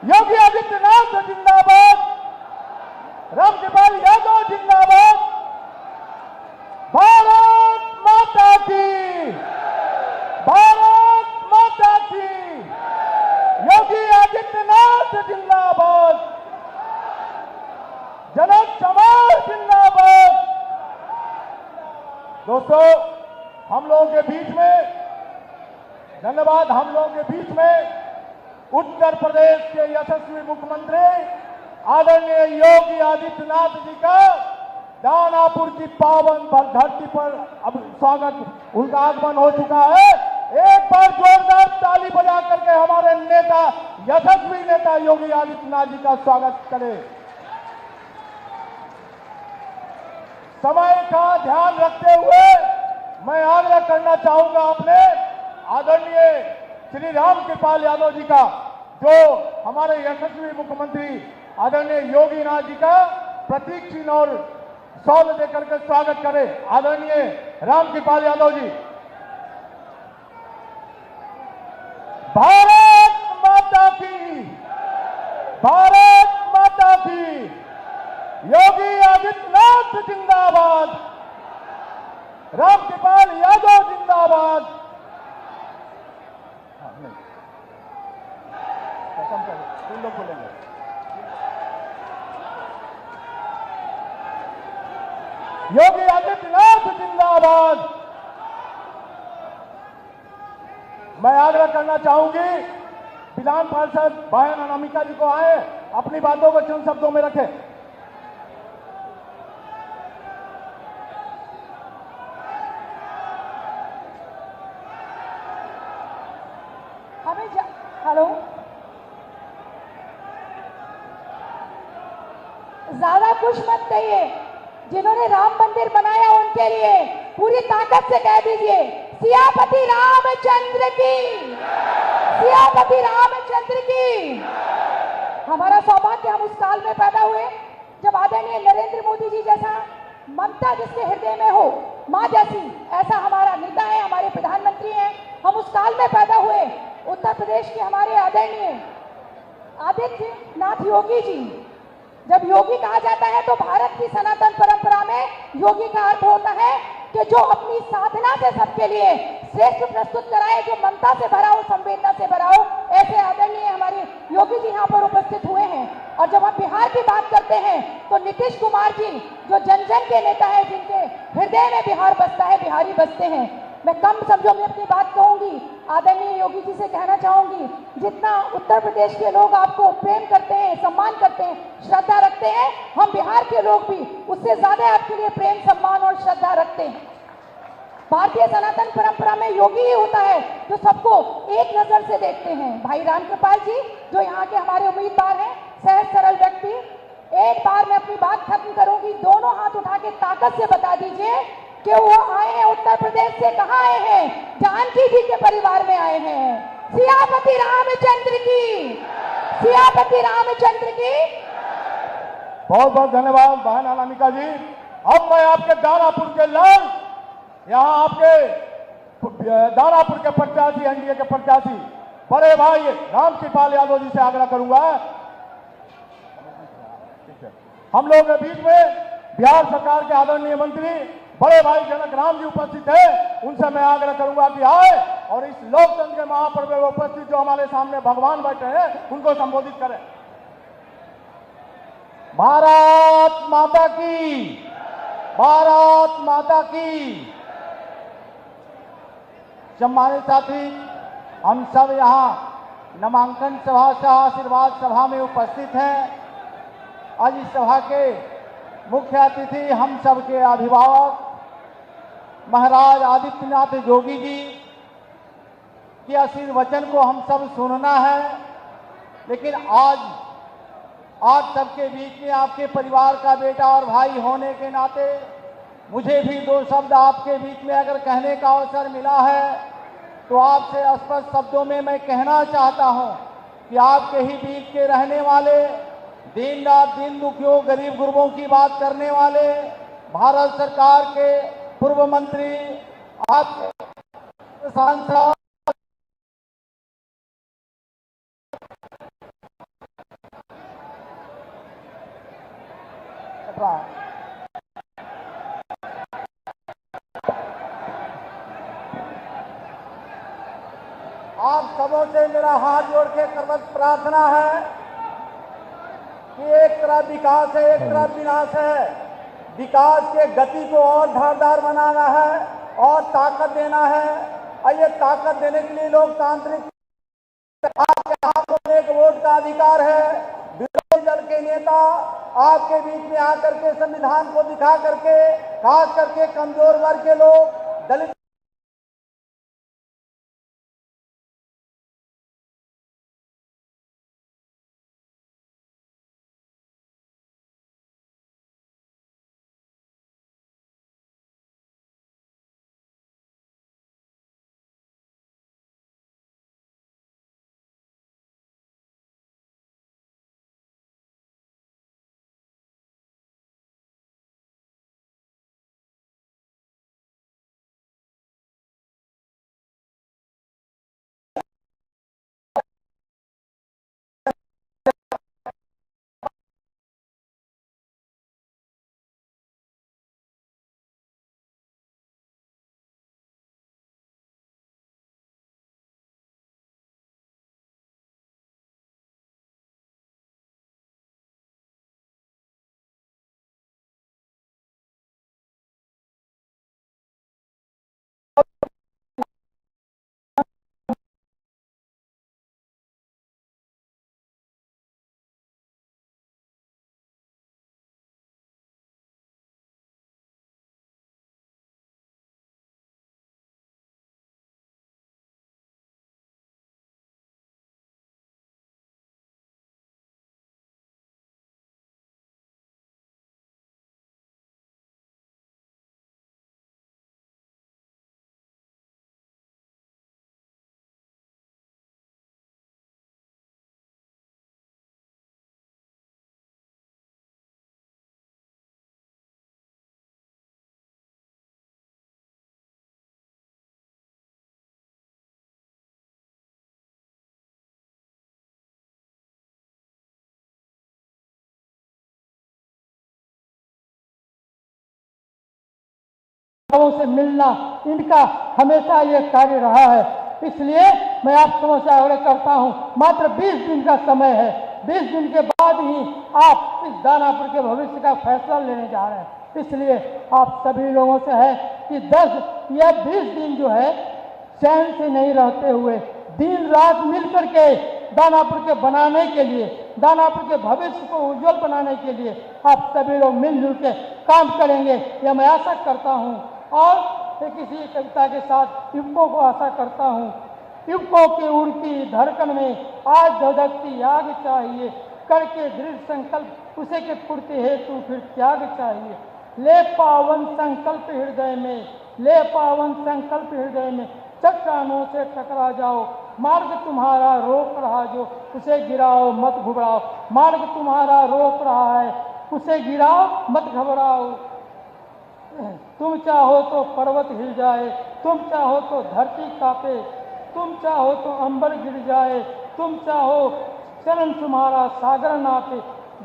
योगी आदित्यनाथ जिंदाबाद, रामकृपाल यादव जिंदाबाद, भारत माता की, भारत माता की, योगी आदित्यनाथ जिंदाबाद, जनक समाज जिंदाबाद। दोस्तों, हम लोगों के बीच में, धन्यवाद, हम लोगों के बीच में उत्तर प्रदेश के यशस्वी मुख्यमंत्री आदरणीय योगी आदित्यनाथ जी का दानापुर की पावन धरती पर अब स्वागत, उनका आगमन हो चुका है। एक बार जोरदार ताली बजा करके हमारे नेता, यशस्वी नेता योगी आदित्यनाथ जी का स्वागत करें। समय का ध्यान रखते हुए मैं आग्रह करना चाहूंगा अपने आदरणीय श्री रामकृपाल यादव जी का, जो हमारे यशस्वी मुख्यमंत्री आदरणीय योगी नाथ जी का प्रतीक चिन्ह और शॉल देकर के स्वागत करें। आदरणीय रामकृपाल यादव जी। भारत माता की, भारत माता की, योगी आदित्यनाथ जिंदाबाद, रामकृपाल यादव जिंदाबाद। तुम लोग बोलेंगे। योगी आदित्यनाथ जिंदाबाद। मैं आग्रह करना चाहूंगी विधान पार्षद बहन अनामिका जी को आए, अपनी बातों को चंद शब्दों में रखें। हेलो, ज्यादा कुछ मत कहिए, जिन्होंने राम मंदिर बनाया उनके लिए पूरी ताकत से कह दीजिए सियापति रामचंद्र की, सियापति रामचंद्र की। हमारा सौभाग्य, हम उस काल में पैदा हुए जब आदरणीय नरेंद्र मोदी जी जैसा ममता जिसके हृदय में हो, माँ जैसी, ऐसा हमारा नेता है, हमारे प्रधानमंत्री हैं। हम उस काल में पैदा हुए। उत्तर प्रदेश के हमारे आदरणीय आदित्यनाथ योगी जी, जब योगी कहा जाता है तो भारत की सनातन परंपरा में योगी का अर्थ होता है कि जो अपनी साधना से सबके लिए श्रेष्ठ प्रस्तुत कराए, जो ममता से भरा हो, संवेदना से भरा हो। ऐसे आदरणीय हमारे योगी जी यहाँ पर उपस्थित हुए हैं। और जब हम बिहार की बात करते हैं तो नीतीश कुमार जी, जो जन जन के नेता है, जिनके हृदय में बिहार बसता है, बिहारी बसते हैं। मैं कम शब्दों में अपनी बात कहूंगी, आदरणीय योगी जी से कहना चाहूंगी, जितना उत्तर प्रदेश के लोग आपको प्रेम करते हैं, सम्मान करते हैं, श्रद्धा रखते हैं, हम बिहार के लोग भी उससे ज्यादा आपके लिए प्रेम, सम्मान और श्रद्धा रखते हैं। भारतीय सनातन परंपरा में योगी ही होता है जो सबको एक नजर से देखते हैं। भाई रामकृपाल जी, जो यहाँ के हमारे उम्मीदवार हैं, सहज सरल व्यक्ति, एक बार मैं अपनी बात खत्म करूंगी, दोनों हाथ उठा के ताकत से बता दीजिए कि वो आए हैं उत्तर प्रदेश से। कहाँ आए हैं? जानकी जी के परिवार में आए हैं। सियापति रामचंद्र की, सियापति रामचंद्र की। बहुत बहुत धन्यवाद बहन अनामिका जी। अब मैं आपके दानापुर के लाल, यहाँ आपके दानापुर के प्रत्याशी, एनडीए के प्रत्याशी बड़े भाई रामकृपाल यादव जी से आग्रह करूंगा। हम लोगों के बीच में बिहार सरकार के आदरणीय मंत्री बड़े भाई जनक राम जी उपस्थित है, उनसे मैं आग्रह करूंगा कि आए और इस लोकतंत्र के महापर्व में उपस्थित जो हमारे सामने भगवान बैठे हैं उनको संबोधित करें। भारत माता की, भारत माता की। सम्मानित साथी, हम सब यहाँ नामांकन सभा से आशीर्वाद सभा में उपस्थित हैं। आज इस सभा के मुख्य अतिथि हम सब के अभिभावक महाराज आदित्यनाथ योगी जी के आशीर्वचन को हम सब सुनना है। लेकिन आज सबके बीच में आपके परिवार का बेटा और भाई होने के नाते मुझे भी दो शब्द आपके बीच में अगर कहने का अवसर मिला है तो आपसे स्पष्ट शब्दों में मैं कहना चाहता हूं कि आपके ही बीच के रहने वाले, दिन रात दिन दुखियों, गरीब गुरबों की बात करने वाले, भारत सरकार के पूर्व मंत्री, आपके सांसद रहा है। आप सबों से मेरा हाथ जोड़ के करवत प्रार्थना है कि एक तरफ विकास है, एक तरफ विनाश है। विकास के गति को और धारदार बनाना है और ताकत देना है, और ये ताकत देने के लिए लोकतांत्रिक आपके हाथों में एक वोट का अधिकार है। विरोधी दल के नेता आपके बीच में आकर के संविधान को दिखा करके, खास करके कमजोर वर्ग के लोग, दलित से मिलना, इनका हमेशा ये कार्य रहा है। इसलिए मैं आप समों से आग्रह करता हूं, मात्र 20 दिन का समय है। 20 दिन के बाद ही आप इस दानापुर के भविष्य का फैसला लेने जा रहे हैं। इसलिए आप सभी लोगों से है कि 10 या 20 दिन जो है चैन से नहीं रहते हुए दिन रात मिल करके दानापुर के बनाने के लिए, दानापुर के भविष्य को उज्जवल बनाने के लिए आप सभी लोग मिलजुल के काम करेंगे, यह मैं आशा करता हूं। और किसी कविता के साथ युवकों को आशा करता हूं, युवकों की उड़ती धड़कन में आज धधकती आग चाहिए, करके दृढ़ संकल्प उसे के पूर्ति हेतु फिर त्याग चाहिए। ले पावन संकल्प हृदय में, ले पावन संकल्प हृदय में, चट्टानों से टकरा जाओ, मार्ग तुम्हारा रोक रहा जो उसे गिराओ मत घबराओ। मार्ग तुम्हारा रोक रहा है, उसे गिराओ मत घबराओ। तुम चाहो तो पर्वत हिल जाए, तुम चाहो तो धरती कांपे, तुम चाहो तो अंबर गिर जाए, तुम चाहो चरण तुम्हारा सागर नापे।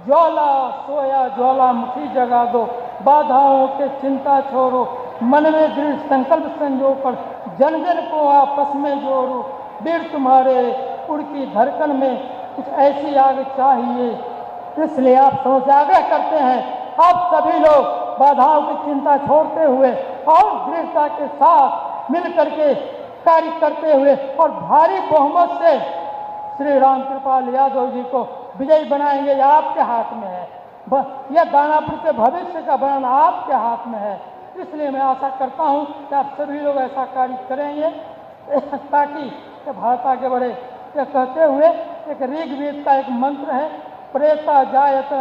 ज्वाला सोया ज्वालामुखी जगा दो, बाधाओं के चिंता छोड़ो, मन में दृढ़ संकल्प संजो कर जन जन को आपस में जोड़ो। वीर तुम्हारे उड़ती धड़कन में कुछ ऐसी आग चाहिए। इसलिए आप सबसे आग्रह करते हैं, आप सभी लोग बाधाओं की चिंता छोड़ते हुए और दृढ़ता के साथ मिल करके कार्य करते हुए और भारी बहुमत से श्री राम कृपाल यादव जी को विजयी बनाएंगे। यह आपके हाथ में है, यह दानापुर के भविष्य का बनाना आपके हाथ में है। इसलिए मैं आशा करता हूं कि आप सभी लोग ऐसा कार्य करेंगे ताकि भारत आगे बढ़े। यह कहते हुए एक ऋग्वेद का एक मंत्र है, प्रेता जायत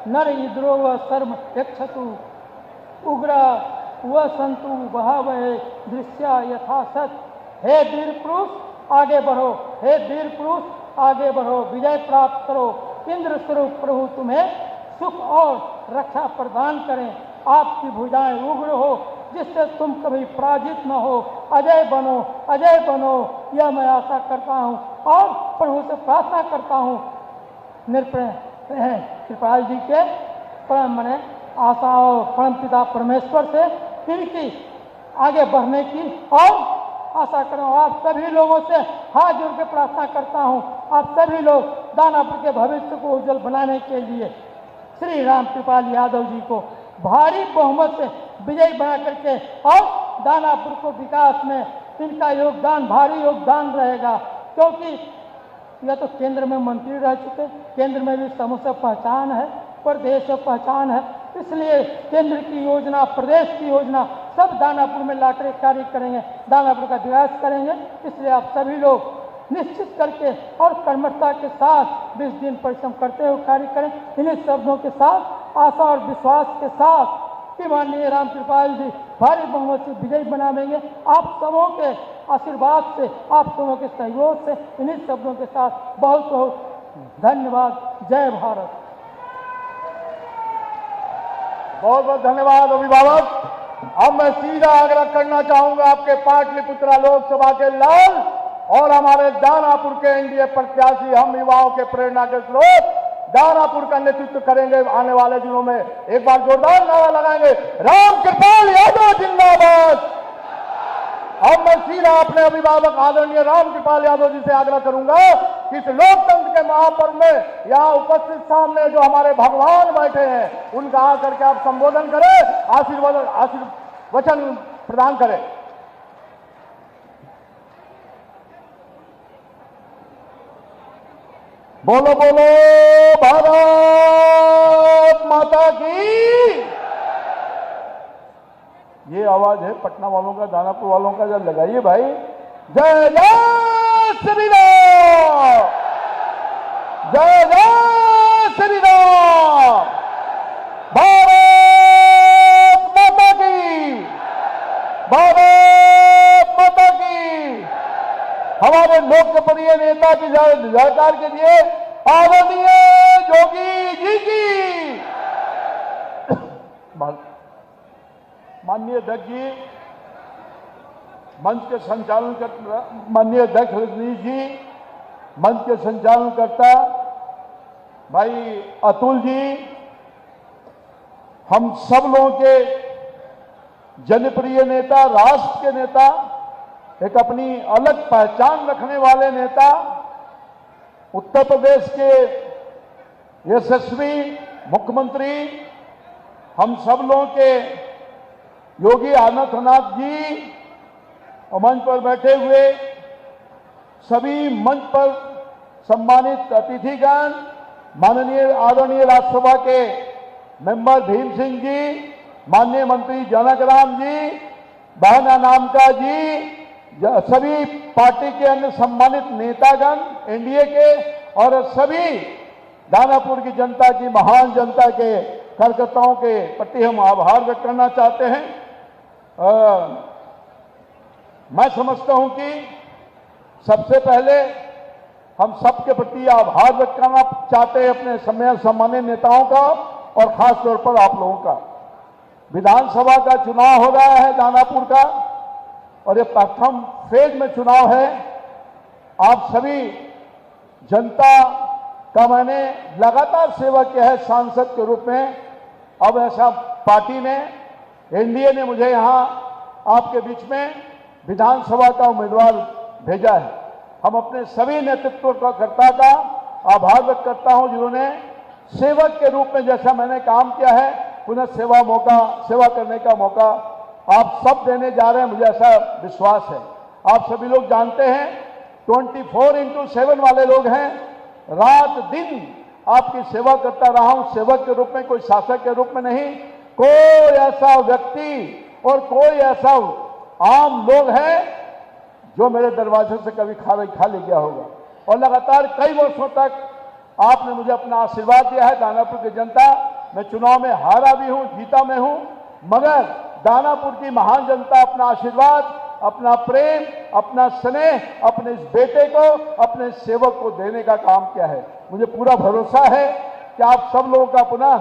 नर इद्रो व सर्व यक्षतु उग्र व संतु बहावहे दृश्या यथा सत। हे वीर पुरुष आगे बढ़ो, हे वीर पुरुष आगे बढ़ो, विजय प्राप्त करो। इंद्र स्वरूप प्रभु तुम्हें सुख और रक्षा प्रदान करें। आपकी भुजाएं उग्र हो जिससे तुम कभी पराजित न हो। अजय बनो, अजय बनो, यह मैं आशा करता हूँ और प्रभु से प्रार्थना करता हूँ। कृपाल जी के परम मने आशा और परमपिता परमेश्वर से इनकी आगे बढ़ने की और आशा करूँ। आप सभी लोगों से हाथ जोड़ के प्रार्थना करता हूँ, आप सभी लोग दानापुर के भविष्य को उज्जवल बनाने के लिए श्री राम कृपाल यादव जी को भारी बहुमत से विजयी बना करके और दानापुर को विकास में इनका योगदान, भारी योगदान रहेगा, क्योंकि यह तो केंद्र में मंत्री रह चुके, केंद्र में भी समूचा पहचान है, प्रदेश में पहचान है, इसलिए केंद्र की योजना, प्रदेश की योजना सब दानापुर में लाकर कार्य करेंगे, दानापुर का विकास करेंगे। इसलिए आप सभी लोग निश्चित करके और कर्मठता के साथ 20 दिन परिश्रम करते हुए कार्य करें। इन्हीं शब्दों के साथ, आशा और विश्वास के साथ कि माननीय राम कृपाल जी भारी बहुमत से विजयी बनावेंगे। आप सबों के आशीर्वाद से, आप सबों के सहयोग से, इन्हीं शब्दों के साथ बहुत बहुत धन्यवाद। जय भारत। बहुत बहुत धन्यवाद अभिभावक। अब मैं सीधा आग्रह करना चाहूंगा आपके पाटलिपुत्रा लोकसभा के लाल और हमारे दानापुर के एनडीए प्रत्याशी, हम युवाओं के प्रेरणा के स्रोत दानापुर का नेतृत्व करेंगे आने वाले दिनों में। एक बार जोरदार नारा लगाएंगे, राम कृपाल यादव जिंदाबाद। अब मैं सीधा अपने अभिभावक आदरणीय राम कृपाल यादव जी से आग्रह करूंगा कि इस लोकतंत्र के महापर्व में यहाँ उपस्थित सामने जो हमारे भगवान बैठे हैं उनका आकर के आप संबोधन करें, आशीर्वचन प्रदान करें। बोलो बोलो भारत माता की। ये आवाज है पटना वालों का, दानापुर वालों का, जब लगाइए भाई। जय जय श्री राम, जय जय श्री राम, भारत माता की, भारत माता की। हमारे लोकप्रिय नेता की जयकार के लिए आदरणीय योगी जी की। माननीय अध्यक्ष जी, मंच के संचालन करता, माननीय अध्यक्ष रजनीश जी, मंच के संचालन करता भाई अतुल जी, हम सब लोगों के जनप्रिय नेता, राष्ट्र के नेता, एक अपनी अलग पहचान रखने वाले नेता, उत्तर प्रदेश के यशस्वी मुख्यमंत्री, हम सब लोगों के योगी आदित्यनाथ जी, और मंच पर बैठे हुए सभी मंच पर सम्मानित अतिथिगण, माननीय आदरणीय राज्यसभा के मेंबर भीम सिंह जी, माननीय मंत्री जनकराम जी, बहना नामका जी, सभी पार्टी के अन्य सम्मानित नेतागण एनडीए के, और सभी दानापुर की जनता की, महान जनता के कार्यकर्ताओं के प्रति हम आभार व्यक्त करना चाहते हैं। मैं समझता हूं कि सबसे पहले हम सबके प्रति आभार व्यक्त करना चाहते हैं अपने सम्मानित नेताओं का, और खास तौर पर आप लोगों का। विधानसभा का चुनाव हो रहा है दानापुर का, और ये प्रथम फेज में चुनाव है। आप सभी जनता का मैंने लगातार सेवा किया है सांसद के रूप में। अब ऐसा पार्टी ने, एनडीए ने मुझे यहां आपके बीच में विधानसभा का उम्मीदवार भेजा है। हम अपने सभी नेतृत्वकर्ता का आभार व्यक्त करता हूं जिन्होंने सेवक के रूप में, जैसा मैंने काम किया है, पुनः सेवा करने का मौका आप सब देने जा रहे हैं, मुझे ऐसा विश्वास है। आप सभी लोग जानते हैं 24/7 वाले लोग हैं, रात दिन आपकी सेवा करता रहा हूं, सेवक के रूप में, कोई शासक के रूप में नहीं। कोई ऐसा व्यक्ति और कोई ऐसा आम लोग है जो मेरे दरवाजे से कभी खाली गया होगा। और लगातार कई वर्षों तक आपने मुझे अपना आशीर्वाद दिया है। दानापुर की जनता, मैं चुनाव में हारा भी हूं, जीता मैं हूं, मगर दानापुर की महान जनता अपना आशीर्वाद, अपना प्रेम, अपना स्नेह अपने इस बेटे को, अपने सेवक को देने का काम किया है। मुझे पूरा भरोसा है कि आप सब लोगों का पुनः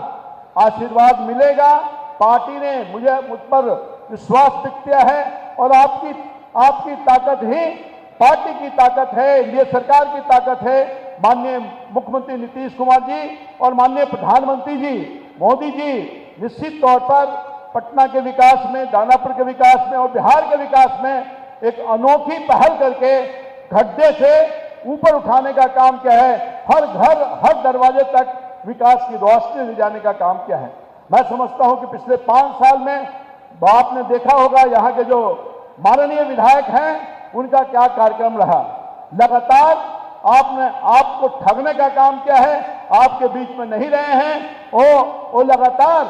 आशीर्वाद मिलेगा। पार्टी ने मुझ पर विश्वास व्यक्त किया है, और आपकी ताकत ही पार्टी की ताकत है, एनडीए सरकार की ताकत है। माननीय मुख्यमंत्री नीतीश कुमार जी और माननीय प्रधानमंत्री जी मोदी जी निश्चित तौर पर पटना के विकास में, दानापुर के विकास में और बिहार के विकास में एक अनोखी पहल करके गड्ढे से ऊपर उठाने का काम किया है। हर घर, हर दरवाजे तक विकास की रोशनी ले जाने का काम किया है। मैं समझता हूं कि पिछले 5 साल में आपने देखा होगा यहाँ के जो माननीय विधायक हैं उनका क्या कार्यक्रम रहा। लगातार आपको ठगने का काम किया है, आपके बीच में नहीं रहे हैं। वो लगातार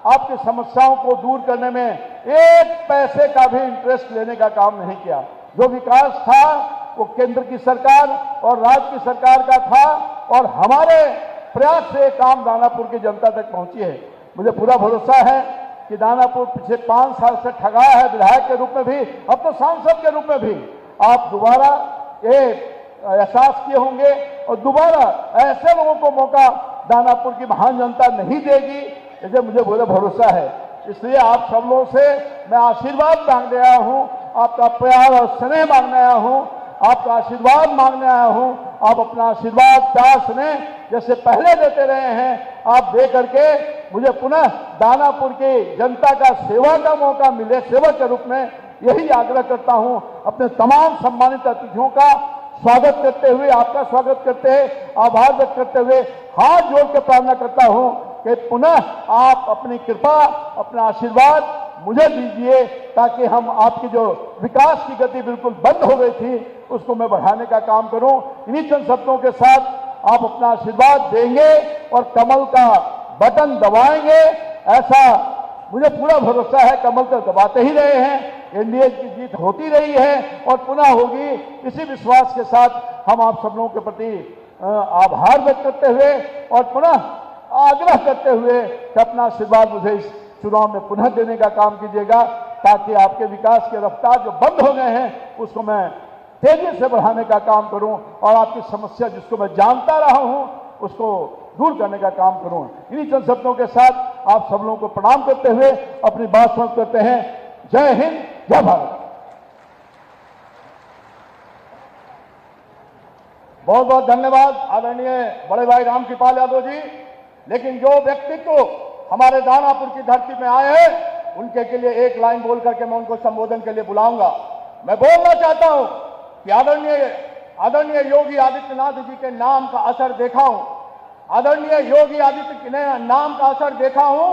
आपकी समस्याओं को दूर करने में एक पैसे का भी इंटरेस्ट लेने का काम नहीं किया। जो विकास था वो केंद्र की सरकार और राज्य की सरकार का था और हमारे प्रयास से काम दानापुर की जनता तक पहुंची है। मुझे पूरा भरोसा है कि दानापुर पिछले 5 साल से ठगाया है, विधायक के रूप में भी, अब तो सांसद के रूप में भी आप दोबारा ये एहसास किए होंगे और दोबारा ऐसे लोगों को मौका दानापुर की महान जनता नहीं देगी, इसे मुझे पूरा भरोसा है। इसलिए आप सब लोगों से मैं आशीर्वाद मांगने आया हूं, आपका प्यार और स्नेह मांगने आया हूं, आपका आशीर्वाद मांगने आया हूं। आप अपना आशीर्वाद, प्यार, स्नेह जैसे पहले देते रहे हैं आप दे करके मुझे पुनः दानापुर की जनता का सेवा का मौका मिले। सेवक के रूप में यही आग्रह करता हूं। अपने तमाम सम्मानित अतिथियों का स्वागत करते हुए, आपका स्वागत करते हुए, आभार व्यक्त करते हुए हाथ जोड़ के प्रार्थना करता हूं कि पुनः आप अपनी कृपा, अपना आशीर्वाद मुझे दीजिए ताकि हम आपकी जो विकास की गति बिल्कुल बंद हो गई थी उसको मैं बढ़ाने का काम करूं। इन्हीं चंद शब्दों के साथ आप अपना आशीर्वाद देंगे और कमल का बटन दबाएंगे, ऐसा मुझे पूरा भरोसा है। कमल तो दबाते ही रहे हैं, एनडीए की जीत होती रही है और पुनः होगी। इसी विश्वास के साथ हम आप सब लोगों के प्रति आभार व्यक्त करते हुए और पुनः आग्रह करते हुए कि अपना आशीर्वाद मुझे इस चुनाव में पुनः देने का काम कीजिएगा ताकि आपके विकास के रफ्तार जो बंद हो गए हैं उसको मैं तेजी से बढ़ाने का काम करूं और आपकी समस्या जिसको मैं जानता रहा हूं उसको दूर करने का काम करूं। इन्हीं चंद शब्दों के साथ आप सब लोगों को प्रणाम करते हुए अपनी बात समाप्त करते हैं। जय हिंद, जय भारत। बहुत बहुत धन्यवाद आदरणीय बड़े भाई रामकृपाल यादव जी। लेकिन जो व्यक्तित्व हमारे दानापुर की धरती में आए हैं उनके के लिए एक लाइन बोल करके मैं उनको संबोधन के लिए बुलाऊंगा। मैं बोलना चाहता हूं कि आदरणीय योगी आदित्यनाथ जी के नाम का असर देखा हूं, आदरणीय योगी आदित्य ने नाम का असर देखा हूं,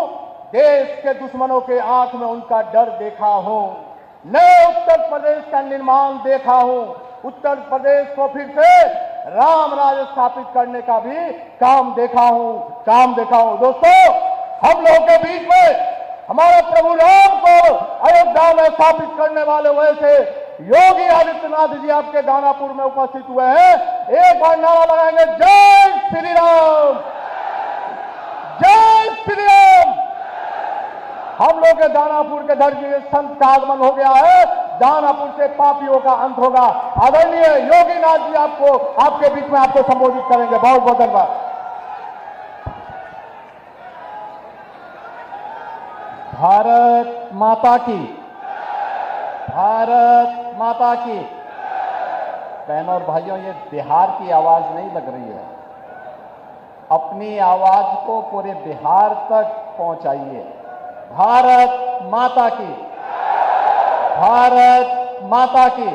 देश के दुश्मनों के आंख में उनका डर देखा हूं, नए उत्तर प्रदेश का निर्माण देखा हूं, उत्तर प्रदेश को फिर से राम राज्य स्थापित करने का भी काम देखा हूं। दोस्तों, हम लोगों के बीच में हमारे प्रभु राम को अयोध्या में स्थापित करने वाले वैसे योगी आदित्यनाथ जी आपके दानापुर में उपस्थित हुए हैं। एक बार नारा लगाएंगे, जय श्री राम, जय श्री राम। हम लोग के दानापुर के धरती में संत का आगमन हो गया है, दानापुर से पापियों का अंत होगा। आदरणीय योगीनाथ जी आपको आपके बीच में आपको संबोधित करेंगे। बहुत बहुत धन्यवाद। भारत माता की, भारत माता की। बहनों और भाइयों, ये बिहार की आवाज नहीं लग रही है, अपनी आवाज को पूरे बिहार तक पहुंचाइए। भारत माता की, भारत माता की,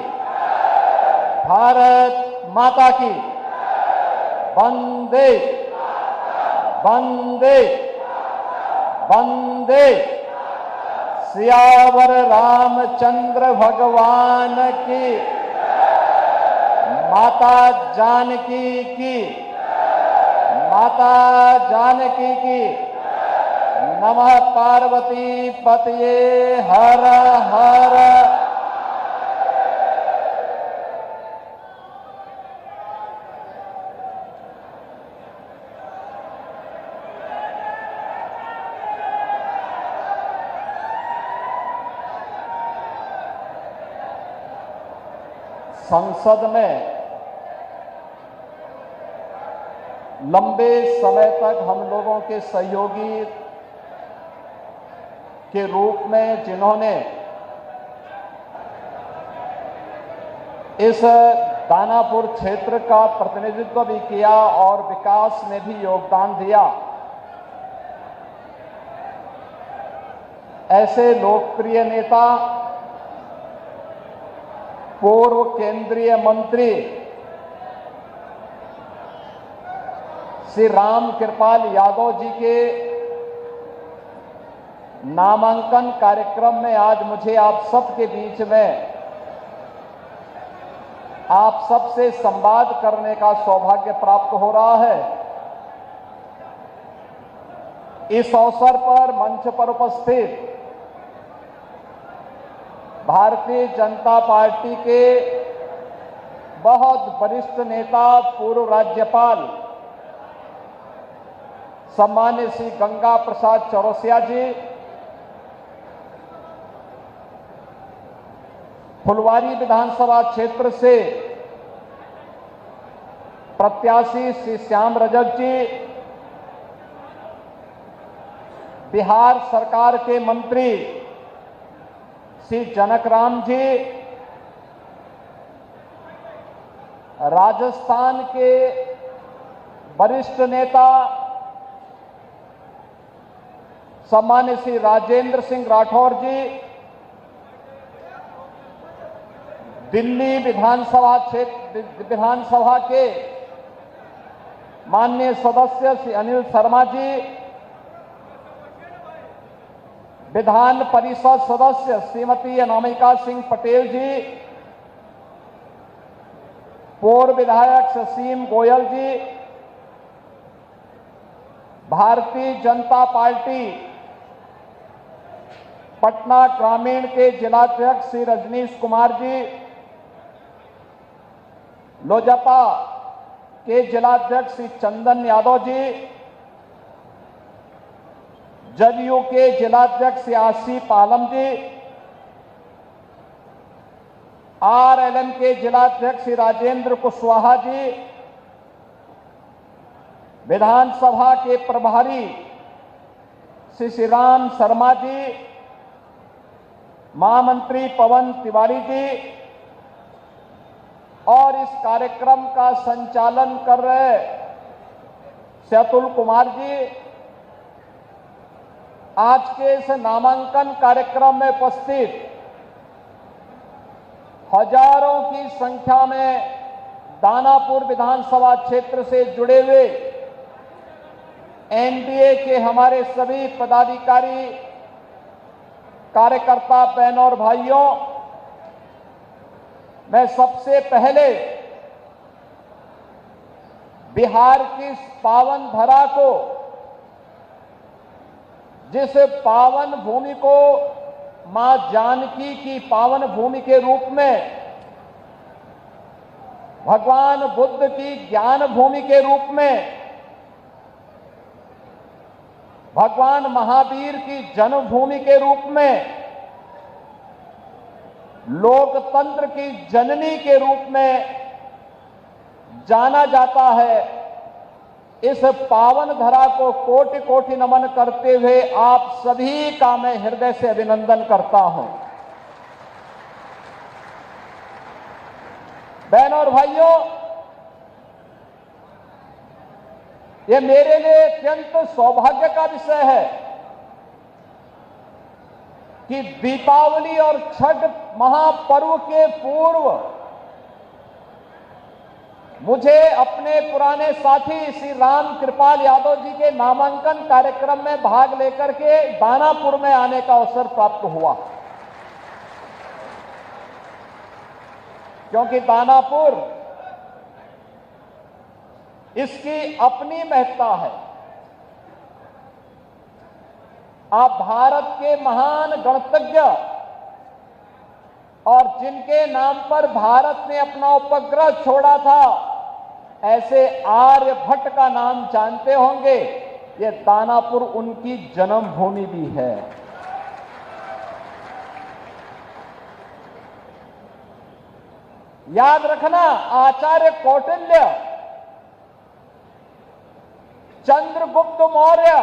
भारत माता की। वंदे वंदे वंदे। सियावर रामचंद्र भगवान की, माता जानकी की, माता जानकी की। नमः पार्वती पतये हर हर। संसद में लंबे समय तक हम लोगों के सहयोगी के रूप में जिन्होंने इस दानापुर क्षेत्र का प्रतिनिधित्व भी किया और विकास में भी योगदान दिया, ऐसे लोकप्रिय नेता, पूर्व केंद्रीय मंत्री श्री राम कृपाल यादव जी के नामांकन कार्यक्रम में आज मुझे आप सबके बीच में आप सबसे संवाद करने का सौभाग्य प्राप्त हो रहा है। इस अवसर पर मंच पर उपस्थित भारतीय जनता पार्टी के बहुत वरिष्ठ नेता, पूर्व राज्यपाल सम्मान्य श्री गंगा प्रसाद चौरसिया जी, फुलवारी विधानसभा क्षेत्र से प्रत्याशी श्री श्याम रजक जी, बिहार सरकार के मंत्री श्री जनक राम जी, राजस्थान के वरिष्ठ नेता सम्मान्य श्री राजेंद्र सिंह राठौर जी, दिल्ली विधानसभा के माननीय सदस्य श्री अनिल शर्मा जी, विधान परिषद सदस्य श्रीमती अनामिका सिंह पटेल जी, पूर्व विधायक ससीम गोयल जी, भारतीय जनता पार्टी पटना ग्रामीण के जिलाध्यक्ष श्री रजनीश कुमार जी, लोजपा के जिलाध्यक्ष श्री चंदन यादव जी, जदयू के जिलाध्यक्ष श्री आसिफ आलम जी, आरएलएम के जिलाध्यक्ष श्री राजेंद्र कुशवाहा जी, विधानसभा के प्रभारी श्री श्रीराम शर्मा जी, महामंत्री पवन तिवारी जी और इस कार्यक्रम का संचालन कर रहे श्री अतुल कुमार जी, आज के इस नामांकन कार्यक्रम में उपस्थित हजारों की संख्या में दानापुर विधानसभा क्षेत्र से जुड़े हुए एनडीए के हमारे सभी पदाधिकारी, कार्यकर्ता, बहनों और भाइयों, मैं सबसे पहले बिहार की इस पावन धरा को, जिस पावन भूमि को मां जानकी की पावन भूमि के रूप में, भगवान बुद्ध की ज्ञान भूमि के रूप में, भगवान महावीर की जन्मभूमि के रूप में, लोकतंत्र की जननी के रूप में जाना जाता है, इस पावन धरा को कोटि कोटि नमन करते हुए आप सभी का मैं हृदय से अभिनंदन करता हूं। बहनों और भाइयों, ये मेरे लिए अत्यंत सौभाग्य का विषय है कि दीपावली और छठ महापर्व के पूर्व मुझे अपने पुराने साथी श्री राम कृपाल यादव जी के नामांकन कार्यक्रम में भाग लेकर के दानापुर में आने का अवसर प्राप्त हुआ, क्योंकि दानापुर इसकी अपनी महत्ता है। आप भारत के महान गणतज्ञ और जिनके नाम पर भारत ने अपना उपग्रह छोड़ा था, ऐसे आर्यभट्ट का नाम जानते होंगे। ये दानापुर उनकी जन्मभूमि भी है। याद रखना, आचार्य कौटिल्य, चंद्रगुप्त मौर्य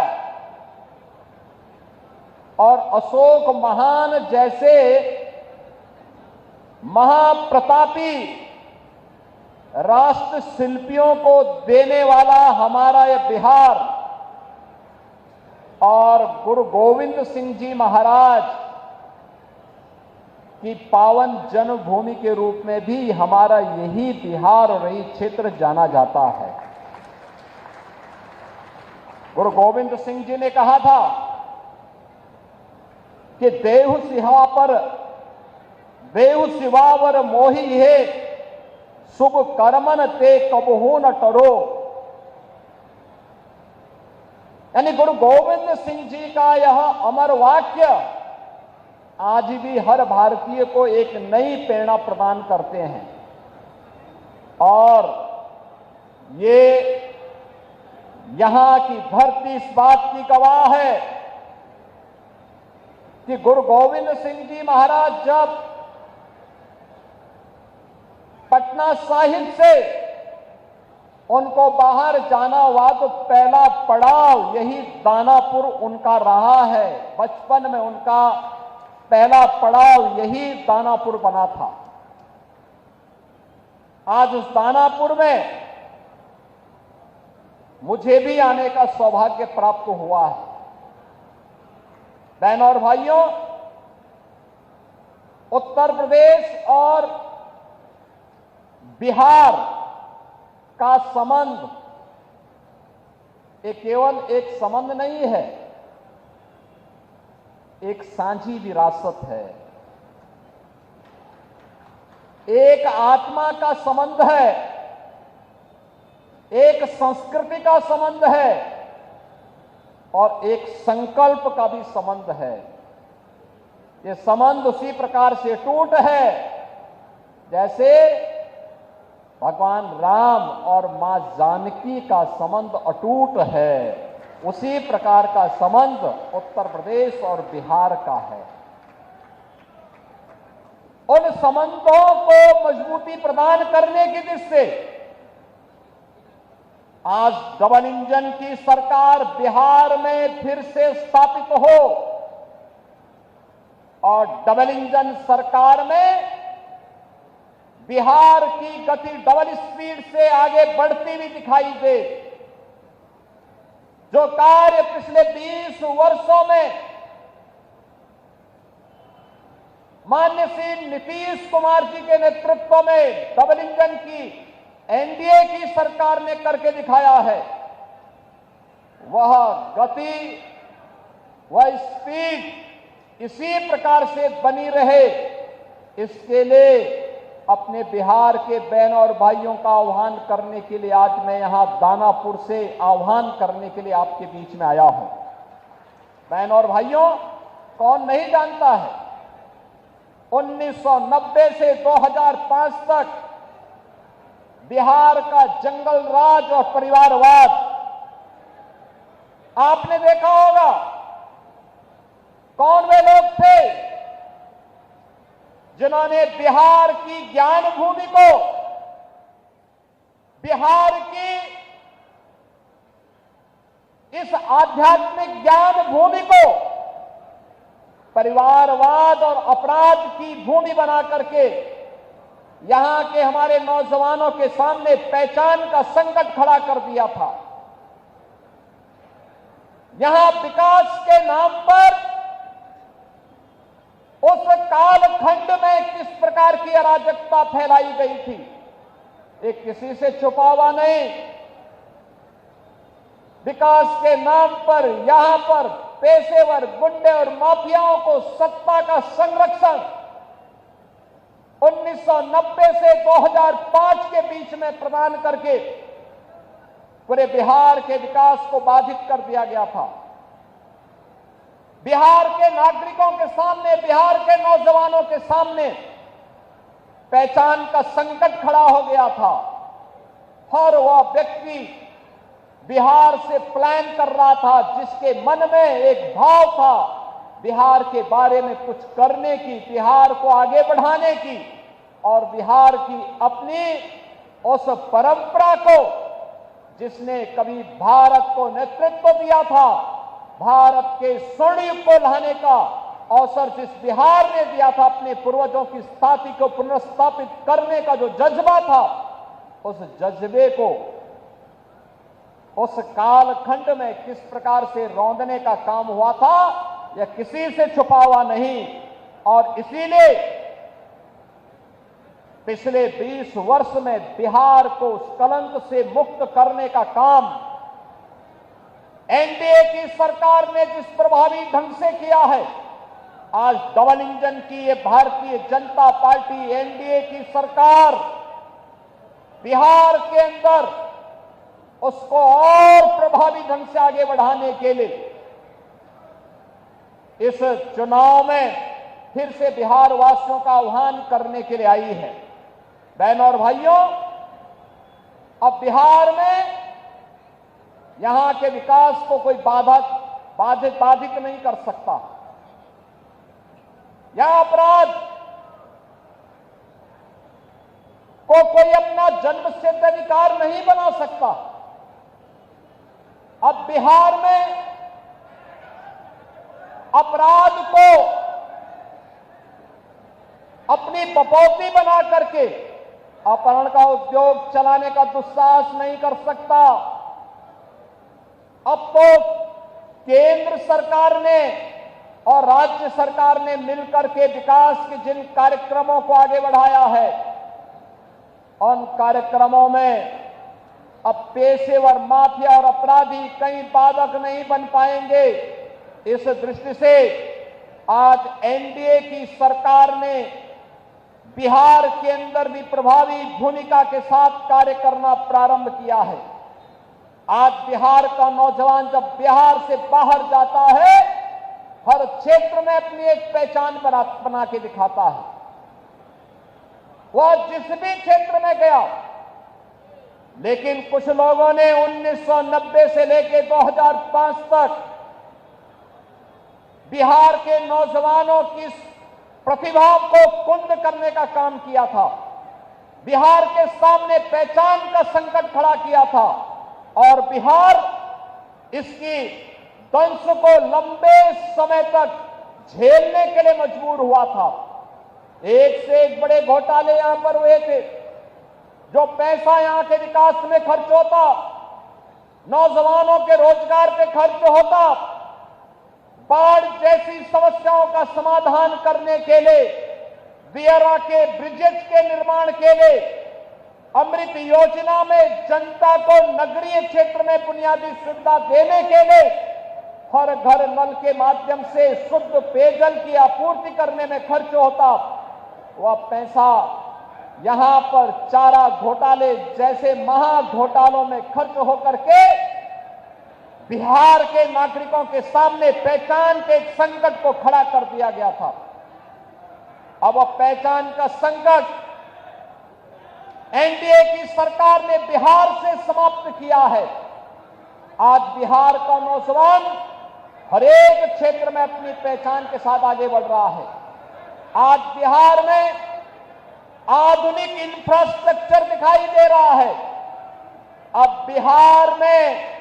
और अशोक महान जैसे महाप्रतापी राष्ट्र शिल्पियों को देने वाला हमारा यह बिहार और गुरु गोविंद सिंह जी महाराज की पावन जन्मभूमि के रूप में भी हमारा यही बिहार और यही क्षेत्र जाना जाता है। गुरु गोविंद सिंह जी ने कहा था कि देहु सिवावर मोही है, शुभ कर्मन ते कबहू न टरो। यानी गुरु गोविंद सिंह जी का यह अमर वाक्य आज भी हर भारतीय को एक नई प्रेरणा प्रदान करते हैं। और ये यहां की धरती इस बात की गवाह है कि गुरु गोविंद सिंह जी महाराज जब पटना साहिब से उनको बाहर जाना हुआ तो पहला पड़ाव यही दानापुर उनका रहा है। बचपन में उनका पहला पड़ाव यही दानापुर बना था। आज उस दानापुर में मुझे भी आने का सौभाग्य प्राप्त हुआ है। बहनों और भाइयों, उत्तर प्रदेश और बिहार का संबंध ये केवल एक संबंध नहीं है, एक साझी विरासत है, एक आत्मा का संबंध है, एक संस्कृति का संबंध है और एक संकल्प का भी संबंध है। ये संबंध उसी प्रकार से टूट है जैसे भगवान राम और मां जानकी का संबंध अटूट है। उसी प्रकार का संबंध उत्तर प्रदेश और बिहार का है। उन संबंधों को मजबूती प्रदान करने की दृष्टि से आज डबल इंजन की सरकार बिहार में फिर से स्थापित हो और डबल इंजन सरकार में बिहार की गति डबल स्पीड से आगे बढ़ती हुई दिखाई दे। जो कार्य पिछले 20 वर्षों में माननीय श्री नीतीश कुमार जी के नेतृत्व में डबल इंजन की एनडीए की सरकार ने करके दिखाया है, वह गति, वह स्पीड इसी प्रकार से बनी रहे, इसके लिए अपने बिहार के बहनों और भाइयों का आह्वान करने के लिए आज मैं यहां दानापुर से आह्वान करने के लिए आपके बीच में आया हूं। बहनों और भाइयों, कौन नहीं जानता है 1990 से 2005 तक बिहार का जंगल राज और परिवारवाद आपने देखा होगा। कौन वे लोग थे जिन्होंने बिहार की ज्ञान भूमि को, बिहार की इस आध्यात्मिक ज्ञान भूमि को परिवारवाद और अपराध की भूमि बना करके यहां के हमारे नौजवानों के सामने पहचान का संकट खड़ा कर दिया था। यहां विकास के नाम पर उस कालखंड में किस प्रकार की अराजकता फैलाई गई थी, एक किसी से छुपा हुआ नहीं। विकास के नाम पर यहां पर पेशेवर गुंडे और माफियाओं को सत्ता का संरक्षण 1990 से 2005 के बीच में प्रदान करके पूरे बिहार के विकास को बाधित कर दिया गया था। बिहार के नागरिकों के सामने, बिहार के नौजवानों के सामने पहचान का संकट खड़ा हो गया था। हर वह व्यक्ति बिहार से प्लान कर रहा था जिसके मन में एक भाव था बिहार के बारे में कुछ करने की, बिहार को आगे बढ़ाने की और बिहार की अपनी उस परंपरा को जिसने कभी भारत को नेतृत्व दिया था, भारत के स्वर्ण युग को लाने का अवसर जिस बिहार ने दिया था, अपने पूर्वजों की स्थापना को पुनर्स्थापित करने का जो जज्बा था, उस जज्बे को उस कालखंड में किस प्रकार से रौंदने का काम हुआ था, यह किसी से छुपा हुआ नहीं। और इसीलिए पिछले 20 वर्ष में बिहार को उस कलंक से मुक्त करने का काम एनडीए की सरकार ने जिस प्रभावी ढंग से किया है, आज डबल इंजन की ये भारतीय जनता पार्टी एनडीए की सरकार बिहार के अंदर उसको और प्रभावी ढंग से आगे बढ़ाने के लिए इस चुनाव में फिर से बिहार वासियों का आह्वान करने के लिए आई है। बहनों और भाइयों, अब बिहार में यहां के विकास को कोई बाधित नहीं कर सकता। यह अपराध को कोई अपना जन्मसिद्ध अधिकार नहीं बना सकता। अब बिहार में अपराध को अपनी बपौती बना करके अपहरण का उद्योग चलाने का दुस्साहस नहीं कर सकता। अब तो केंद्र सरकार ने और राज्य सरकार ने मिलकर के विकास के जिन कार्यक्रमों को आगे बढ़ाया है, उन कार्यक्रमों में अब पेशेवर माफिया और अपराधी कहीं बाधक नहीं बन पाएंगे। इस दृष्टि से आज एनडीए की सरकार ने बिहार के अंदर भी प्रभावी भूमिका के साथ कार्य करना प्रारंभ किया है। आज बिहार का नौजवान जब बिहार से बाहर जाता है, हर क्षेत्र में अपनी एक पहचान बना के दिखाता है। वह जिस भी क्षेत्र में गया, लेकिन कुछ लोगों ने 1990 से लेकर 2005 तक बिहार के नौजवानों की प्रतिभा को कुंद करने का काम किया था। बिहार के सामने पहचान का संकट खड़ा किया था और बिहार इसकी दंश को लंबे समय तक झेलने के लिए मजबूर हुआ था। एक से एक बड़े घोटाले यहां पर हुए थे। जो पैसा यहां के विकास में खर्च होता, नौजवानों के रोजगार पे खर्च होता, बाढ़ जैसी समस्याओं का समाधान करने के लिए, दियारा के ब्रिजेज के निर्माण के लिए, अमृत योजना में जनता को नगरीय क्षेत्र में बुनियादी सुविधा देने के लिए, हर घर नल के माध्यम से शुद्ध पेयजल की आपूर्ति करने में खर्च होता, वह पैसा यहां पर चारा घोटाले जैसे महा घोटालों में खर्च होकर के बिहार के नागरिकों के सामने पहचान के एक संकट को खड़ा कर दिया गया था। अब वह पहचान का संकट एनडीए की सरकार ने बिहार से समाप्त किया है। आज बिहार का नौजवान हर एक क्षेत्र में अपनी पहचान के साथ आगे बढ़ रहा है। आज बिहार में आधुनिक इंफ्रास्ट्रक्चर दिखाई दे रहा है। अब बिहार में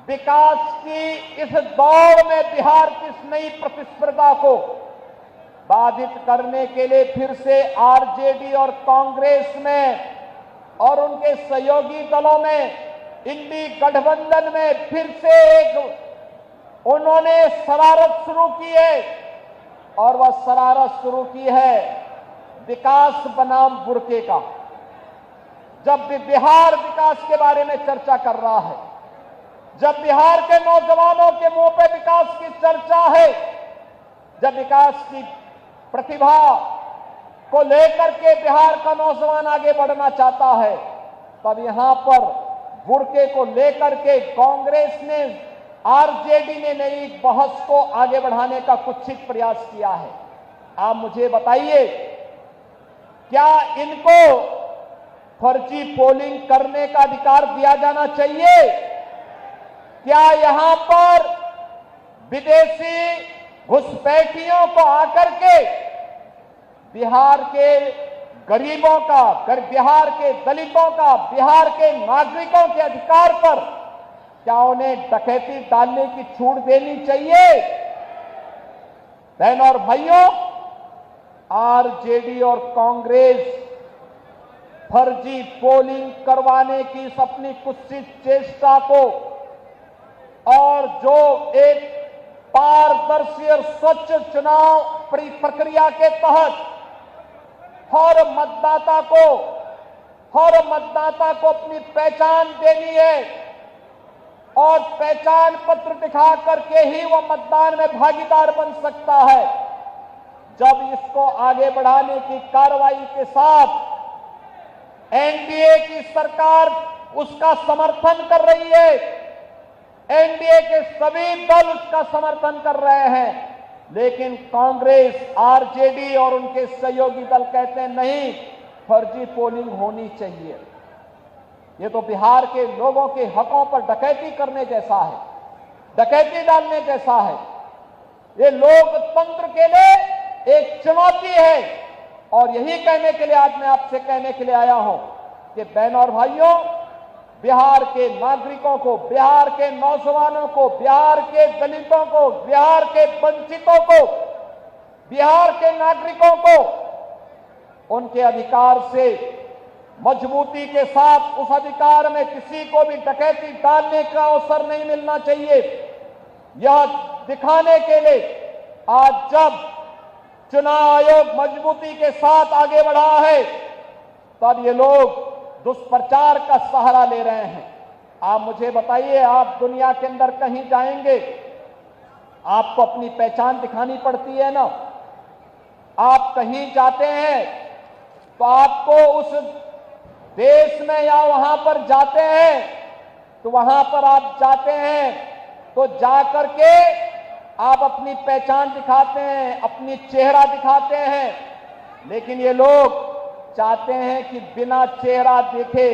विकास की इस दौड़ में बिहार की इस नई प्रतिस्पर्धा को बाधित करने के लिए फिर से आरजेडी और कांग्रेस में और उनके सहयोगी दलों में, इंडी गठबंधन में फिर से एक उन्होंने शरारत शुरू की है। और वह शरारत शुरू की है विकास बनाम बुरके का। जब भी बिहार विकास के बारे में चर्चा कर रहा है, जब बिहार के नौजवानों के मुंह पे विकास की चर्चा है, जब विकास की प्रतिभा को लेकर के बिहार का नौजवान आगे बढ़ना चाहता है, तब यहां पर बुरके को लेकर के कांग्रेस ने, आरजेडी ने नई बहस को आगे बढ़ाने का कुत्सित प्रयास किया है। आप मुझे बताइए, क्या इनको फर्जी पोलिंग करने का अधिकार दिया जाना चाहिए? क्या यहां पर विदेशी घुसपैठियों को आकर के बिहार के गरीबों का, बिहार के दलितों का, बिहार के नागरिकों के अधिकार पर क्या उन्हें डकैती डालने की छूट देनी चाहिए? बहनों और भाइयों, आरजेडी और कांग्रेस फर्जी पोलिंग करवाने की इस अपनी कुत्सित चेष्टा को और जो एक पारदर्शी और स्वच्छ चुनाव प्रक्रिया के तहत हर मतदाता को अपनी पहचान देनी है और पहचान पत्र दिखा करके ही वह मतदान में भागीदार बन सकता है। जब इसको आगे बढ़ाने की कार्रवाई के साथ एनडीए की सरकार उसका समर्थन कर रही है, एनडीए के सभी दल उसका समर्थन कर रहे हैं, लेकिन कांग्रेस, आरजेडी और उनके सहयोगी दल कहते हैं नहीं, फर्जी पोलिंग होनी चाहिए। ये तो बिहार के लोगों के हकों पर डकैती करने जैसा है, डकैती डालने जैसा है। ये लोकतंत्र के लिए एक चुनौती है और यही कहने के लिए आज मैं आपसे कहने के लिए आया हूं कि बहनों और भाइयों, बिहार के नागरिकों को, बिहार के नौजवानों को, बिहार के दलितों को, बिहार के वंचितों को, बिहार के नागरिकों को उनके अधिकार से मजबूती के साथ, उस अधिकार में किसी को भी डकैती डालने का अवसर नहीं मिलना चाहिए। यह दिखाने के लिए आज जब चुनाव आयोग मजबूती के साथ आगे बढ़ा है, तब ये लोग दुष्प्रचार का सहारा ले रहे हैं। आप मुझे बताइए, आप दुनिया के अंदर कहीं जाएंगे, आपको अपनी पहचान दिखानी पड़ती है ना। आप कहीं जाते हैं तो आपको उस देश में या वहां पर जाते हैं तो वहां पर आप जाते हैं तो जाकर के आप अपनी पहचान दिखाते हैं, अपनी चेहरा दिखाते हैं, लेकिन ये लोग चाहते हैं कि बिना चेहरा देखे,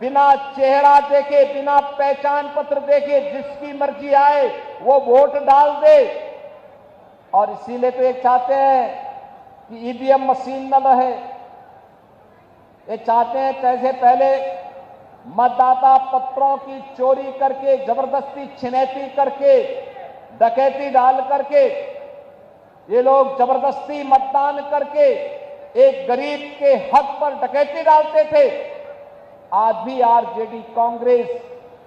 बिना पहचान पत्र देखे जिसकी मर्जी आए वो वोट डाल दे। और इसीलिए तो ये चाहते हैं कि ईवीएम मशीन न रहे। ये चाहते हैं जैसे पहले मतदाता पत्रों की चोरी करके, जबरदस्ती छिनैती करके, डकैती डाल करके ये लोग जबरदस्ती मतदान करके एक गरीब के हक पर डकैती डालते थे। आज भी आरजेडी कांग्रेस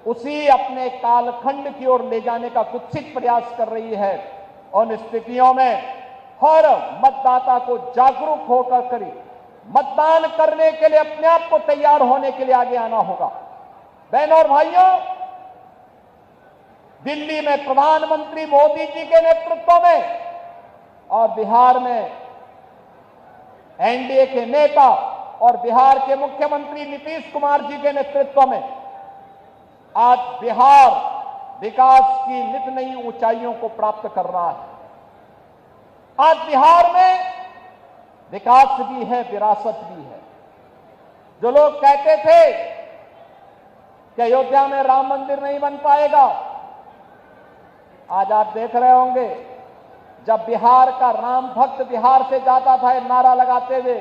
उसी अपने कालखंड की ओर ले जाने का कुत्सित प्रयास कर रही है। उन स्थितियों में हर मतदाता को जागरूक होकर करें, मतदान करने के लिए अपने आप को तैयार होने के लिए आगे आना होगा। बहनों और भाइयों, दिल्ली में प्रधानमंत्री मोदी जी के नेतृत्व में और बिहार में एनडीए के नेता और बिहार के मुख्यमंत्री नीतीश कुमार जी के नेतृत्व में आज बिहार विकास की नित नई ऊंचाइयों को प्राप्त कर रहा है। आज बिहार में विकास भी है, विरासत भी है। जो लोग कहते थे कि अयोध्या में राम मंदिर नहीं बन पाएगा, आज आप देख रहे होंगे जब बिहार का राम भक्त बिहार से जाता था नारा लगाते हुए,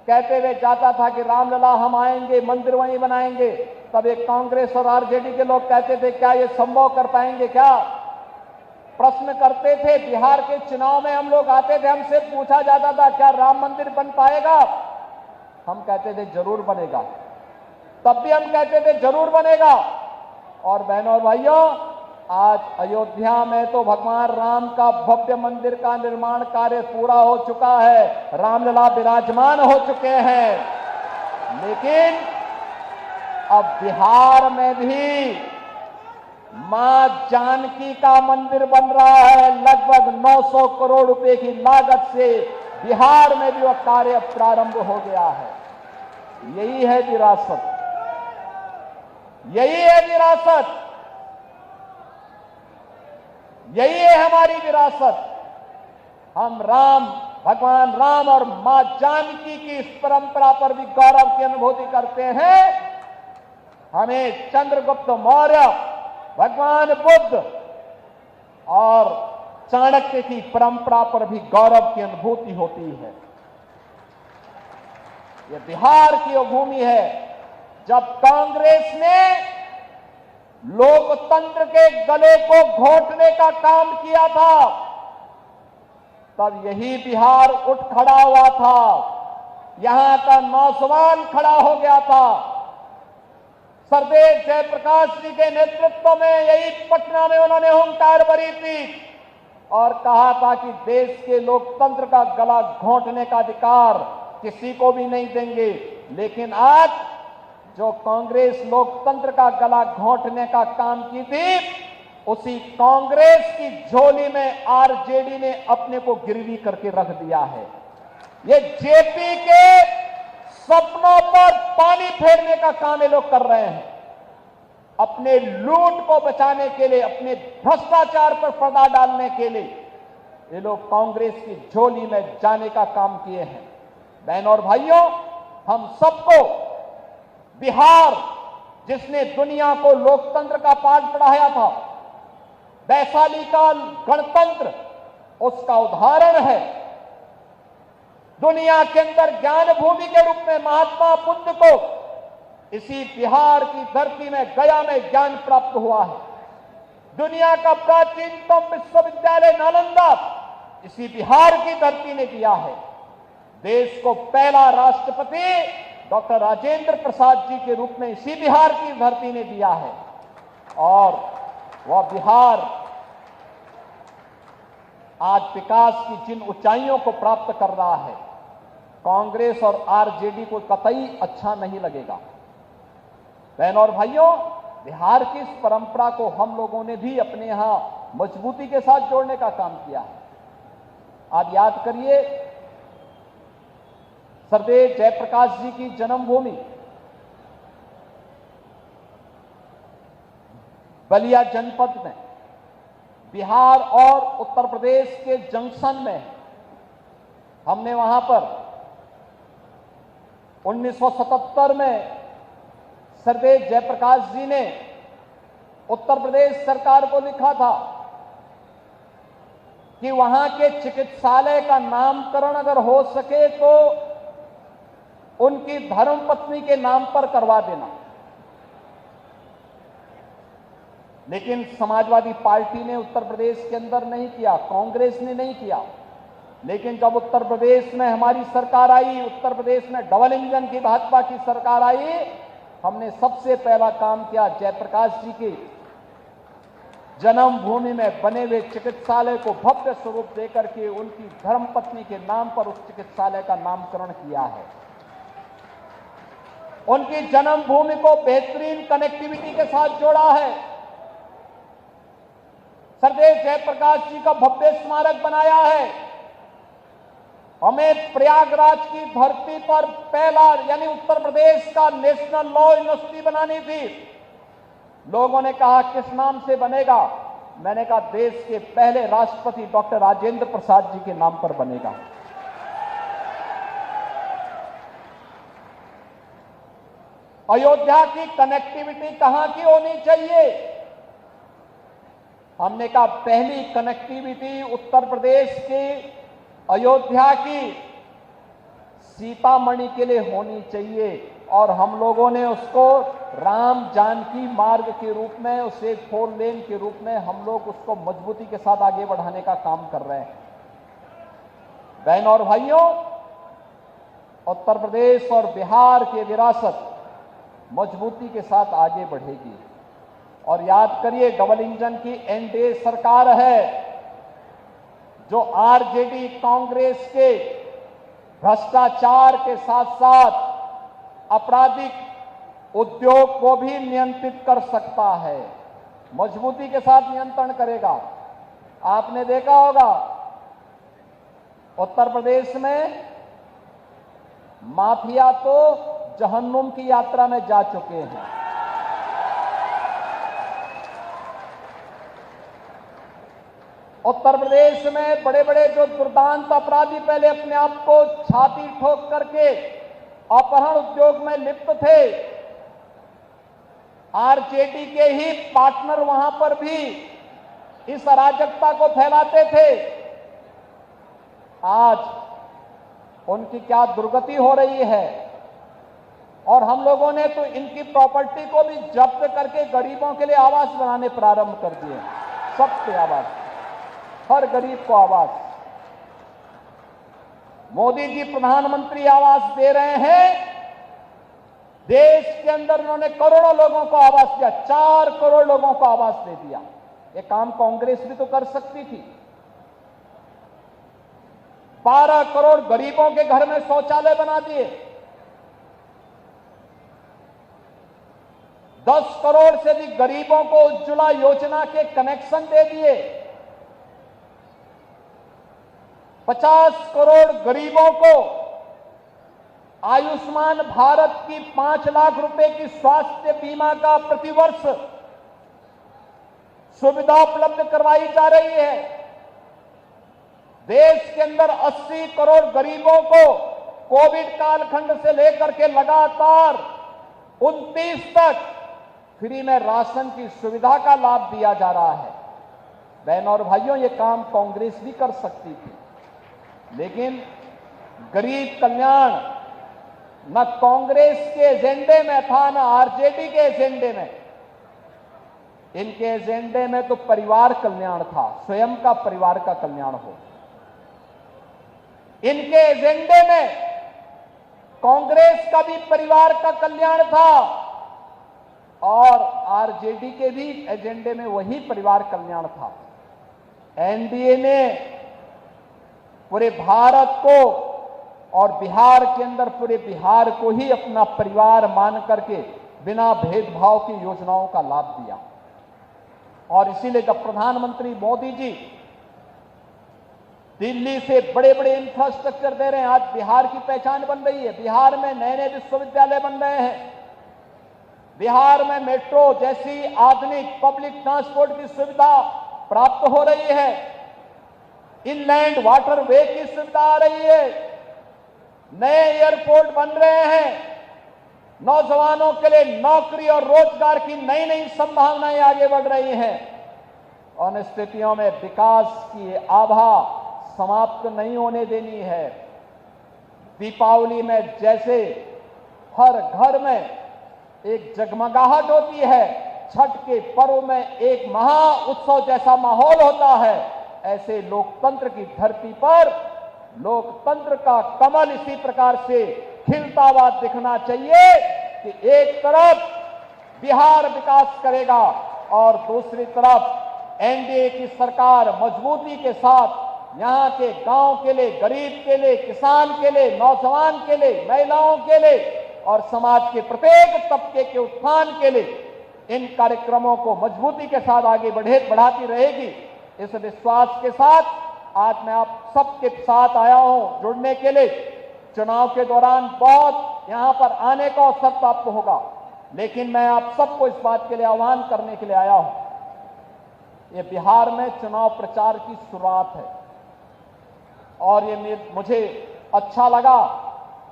कहते हुए जाता था कि रामलला हम आएंगे, मंदिर वहीं बनाएंगे, तब एक कांग्रेस और आरजेडी के लोग कहते थे क्या ये संभव कर पाएंगे क्या? प्रश्न करते थे। बिहार के चुनाव में हम लोग आते थे, हमसे पूछा जाता था क्या राम मंदिर बन पाएगा? हम कहते थे जरूर बनेगा। तब भी हम कहते थे जरूर बनेगा। और बहनों और भाइयों, आज अयोध्या में तो भगवान राम का भव्य मंदिर का निर्माण कार्य पूरा हो चुका है, रामलला विराजमान हो चुके हैं। लेकिन अब बिहार में भी मां जानकी का मंदिर बन रहा है। लगभग 900 करोड़ रुपए की लागत से बिहार में भी वह कार्य प्रारंभ हो गया है। यही है विरासत, यही है विरासत, यही है हमारी विरासत। हम राम, भगवान राम और मां जानकी की इस परंपरा पर भी गौरव की अनुभूति करते हैं। हमें चंद्रगुप्त मौर्य, भगवान बुद्ध और चाणक्य की परंपरा पर भी गौरव की अनुभूति होती है। यह बिहार की वो भूमि है जब कांग्रेस ने लोकतंत्र के गले को घोटने का काम किया था, तब यही बिहार उठ खड़ा हुआ था। यहां का नौजवान खड़ा हो गया था। सरदेव जयप्रकाश जी के नेतृत्व में यही पटना में उन्होंने हुंकार भरी थी और कहा था कि देश के लोकतंत्र का गला घोंटने का अधिकार किसी को भी नहीं देंगे। लेकिन आज जो कांग्रेस लोकतंत्र का गला घोंटने का काम की थी, उसी कांग्रेस की झोली में आरजेडी ने अपने को गिरवी करके रख दिया है। ये जेपी के सपनों पर पानी फेरने का काम ये लोग कर रहे हैं। अपने लूट को बचाने के लिए, अपने भ्रष्टाचार पर पर्दा डालने के लिए ये लोग कांग्रेस की झोली में जाने का काम किए हैं। बहनों और भाइयों, हम सबको बिहार, जिसने दुनिया को लोकतंत्र का पाठ पढ़ाया था, वैशाली का गणतंत्र उसका उदाहरण है। दुनिया के अंदर ज्ञान भूमि के रूप में महात्मा बुद्ध को इसी बिहार की धरती में, गया में ज्ञान प्राप्त हुआ है। दुनिया का प्राचीनतम विश्वविद्यालय नालंदा इसी बिहार की धरती ने दिया है। देश को पहला राष्ट्रपति डॉक्टर राजेंद्र प्रसाद जी के रूप में इसी बिहार की धरती ने दिया है। और वह बिहार आज विकास की जिन ऊंचाइयों को प्राप्त कर रहा है, कांग्रेस और आरजेडी को कतई अच्छा नहीं लगेगा। बहनों और भाइयों, बिहार की इस परंपरा को हम लोगों ने भी अपने यहां मजबूती के साथ जोड़ने का काम किया है। आप याद करिए, सरदेव जयप्रकाश जी की जन्मभूमि बलिया जनपद में, बिहार और उत्तर प्रदेश के जंक्शन में, हमने वहां पर 1977 में सरदेव जयप्रकाश जी ने उत्तर प्रदेश सरकार को लिखा था कि वहां के चिकित्सालय का नामकरण अगर हो सके तो उनकी धर्मपत्नी के नाम पर करवा देना। लेकिन समाजवादी पार्टी ने उत्तर प्रदेश के अंदर नहीं किया, कांग्रेस ने नहीं किया। लेकिन जब उत्तर प्रदेश में हमारी सरकार आई, उत्तर प्रदेश में डबल इंजन की भाजपा की सरकार आई, हमने सबसे पहला काम किया, जयप्रकाश जी की जन्मभूमि में बने हुए चिकित्सालय को भव्य स्वरूप देकर के उनकी धर्मपत्नी के नाम पर उस चिकित्सालय का नामकरण किया है। उनकी जन्मभूमि को बेहतरीन कनेक्टिविटी के साथ जोड़ा है। सरदेव जयप्रकाश जी का भव्य स्मारक बनाया है। हमें प्रयागराज की धरती पर पहला, यानी उत्तर प्रदेश का नेशनल लॉ यूनिवर्सिटी बनानी थी। लोगों ने कहा किस नाम से बनेगा? मैंने कहा देश के पहले राष्ट्रपति डॉक्टर राजेंद्र प्रसाद जी के नाम पर बनेगा। अयोध्या की कनेक्टिविटी कहां की होनी चाहिए? हमने कहा पहली कनेक्टिविटी उत्तर प्रदेश की अयोध्या की सीतामढ़ी के लिए होनी चाहिए और हम लोगों ने उसको राम जानकी मार्ग के रूप में, उसे 4 लेन के रूप में हम लोग उसको मजबूती के साथ आगे बढ़ाने का काम कर रहे हैं। बहनों और भाइयों, उत्तर प्रदेश और बिहार की विरासत मजबूती के साथ आगे बढ़ेगी। और याद करिए, डबल इंजन की एनडीए सरकार है जो आरजेडी कांग्रेस के भ्रष्टाचार के साथ साथ आपराधिक उद्योग को भी नियंत्रित कर सकता है, मजबूती के साथ नियंत्रण करेगा। आपने देखा होगा उत्तर प्रदेश में माफिया तो जहन्नुम की यात्रा में जा चुके हैं। उत्तर प्रदेश में बड़े बड़े जो दुर्दांत अपराधी पहले अपने आप को छाती ठोक करके अपहरण उद्योग में लिप्त थे, आरजेडी के ही पार्टनर वहां पर भी इस अराजकता को फैलाते थे। आज उनकी क्या दुर्गति हो रही है। और हम लोगों ने तो इनकी प्रॉपर्टी को भी जब्त करके गरीबों के लिए आवास बनाने प्रारंभ कर दिए। सबके आवास, हर गरीब को आवास। मोदी जी प्रधानमंत्री आवास दे रहे हैं। देश के अंदर उन्होंने करोड़ों लोगों को आवास दिया, 4 करोड़ लोगों को आवास दे दिया। ये काम कांग्रेस भी तो कर सकती थी। 12 करोड़ गरीबों के घर में शौचालय बना दिए। 10 करोड़ से अधिक गरीबों को उज्ज्वला योजना के कनेक्शन दे दिए। 50 करोड़ गरीबों को आयुष्मान भारत की 5 लाख रुपए की स्वास्थ्य बीमा का प्रतिवर्ष सुविधा उपलब्ध करवाई जा रही है। देश के अंदर 80 करोड़ गरीबों को कोविड कालखंड से लेकर के लगातार 29 तक फ्री में राशन की सुविधा का लाभ दिया जा रहा है। बहनों और भाइयों, ये काम कांग्रेस भी कर सकती थी, लेकिन गरीब कल्याण न कांग्रेस के एजेंडे में था, न आरजेडी के एजेंडे में। इनके एजेंडे में तो परिवार कल्याण था, स्वयं का परिवार का कल्याण हो। इनके एजेंडे में कांग्रेस का भी परिवार का कल्याण था और आरजेडी के भी एजेंडे में वही परिवार कल्याण था। एनडीए ने पूरे भारत को और बिहार के अंदर पूरे बिहार को ही अपना परिवार मान करके बिना भेदभाव की योजनाओं का लाभ दिया। और इसीलिए जब प्रधानमंत्री मोदी जी दिल्ली से बड़े बड़े इंफ्रास्ट्रक्चर दे रहे हैं, आज बिहार की पहचान बन रही है। बिहार में नए नए विश्वविद्यालय बन रहे हैं। बिहार में मेट्रो जैसी आधुनिक पब्लिक ट्रांसपोर्ट की सुविधा प्राप्त हो रही है। इनलैंड वाटरवे की सुविधा आ रही है। नए एयरपोर्ट बन रहे हैं। नौजवानों के लिए नौकरी और रोजगार की नई नई संभावनाएं आगे बढ़ रही हैं। उन स्थितियों में विकास की आभा समाप्त नहीं होने देनी है। दीपावली में जैसे हर घर में एक जगमगाहट होती है, छठ के पर्व में एक महा उत्सव जैसा माहौल होता है, ऐसे लोकतंत्र की धरती पर लोकतंत्र का कमल इसी प्रकार से खिलता हुआ दिखना चाहिए कि एक तरफ बिहार विकास करेगा और दूसरी तरफ एनडीए की सरकार मजबूती के साथ यहां के गांव के लिए, गरीब के लिए, किसान के लिए, नौजवान के लिए, महिलाओं के लिए और समाज के प्रत्येक तबके के उत्थान के लिए इन कार्यक्रमों को मजबूती के साथ आगे बढ़ाती रहेगी। इस विश्वास के साथ आज मैं आप सबके साथ आया हूं जुड़ने के लिए। चुनाव के दौरान बहुत यहां पर आने का अवसर प्राप्त होगा, लेकिन मैं आप सबको इस बात के लिए आह्वान करने के लिए आया हूं। ये बिहार में चुनाव प्रचार की शुरुआत है और ये मुझे अच्छा लगा